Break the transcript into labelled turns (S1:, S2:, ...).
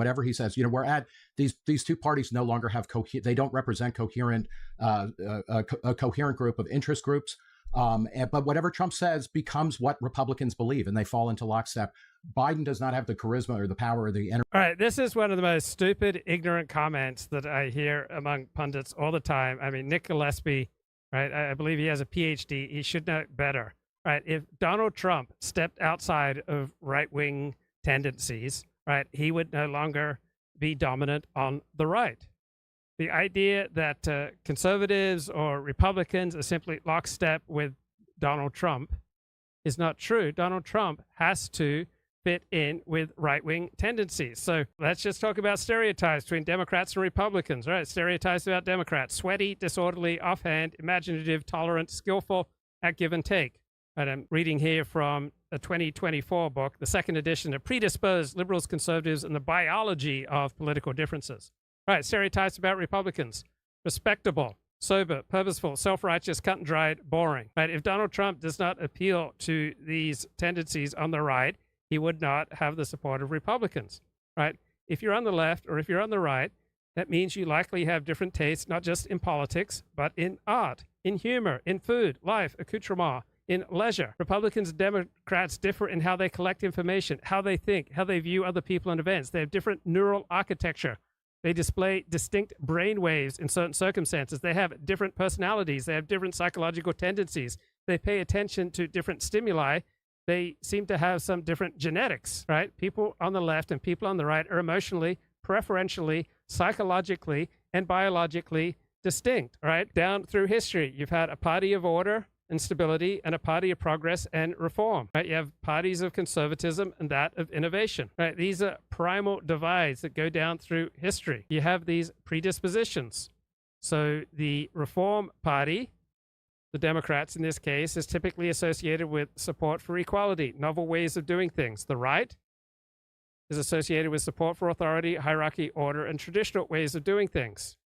S1: whatever he says. We're at these two parties no longer have they don't represent coherent a coherent group of interest groups. But whatever Trump says becomes what Republicans believe, and they fall into lockstep. Biden does not have the charisma or the power or the energy.
S2: All right, this is one of the most stupid, ignorant comments that I hear among pundits all the time. I mean, Nick Gillespie, right? I believe he has a PhD. He should know better, right? If Donald Trump stepped outside of right-wing tendencies, right, he would no longer be dominant on the right. The idea that conservatives or Republicans are simply lockstep with Donald Trump is not true. Donald Trump has to fit in with right-wing tendencies. So let's just talk about stereotypes between Democrats and Republicans, right? Stereotypes about Democrats: sweaty, disorderly, offhand, imaginative, tolerant, skillful at give and take. And I'm reading here from a 2024 book, the second edition of Predisposed Liberals, Conservatives, and the Biology of Political Differences. Right, stereotypes about Republicans: respectable, sober, purposeful, self-righteous, cut and dried, boring. Right, if Donald Trump does not appeal to these tendencies on the right, he would not have the support of Republicans. Right, if you're on the left or if you're on the right, that means you likely have different tastes, not just in politics, but in art, in humor, in food, life, accoutrement, in leisure. Republicans and Democrats differ in how they collect information, how they think, how they view other people and events. They have different neural architecture. They display distinct brain waves in certain circumstances. They have different personalities. They have different psychological tendencies. They pay attention to different stimuli. They seem to have some different genetics, right? People on the left and people on the right are emotionally, preferentially, psychologically, and biologically distinct, right? Down through history, you've had a party of order and stability and a party of progress and reform, right? You have parties of conservatism and that of innovation, right? These are primal divides that go down through history. You have these predispositions. So the Reform Party, the Democrats in this case, is typically associated with support for equality, novel ways of doing things. The right is associated with support for authority, hierarchy, order, and traditional ways of doing things.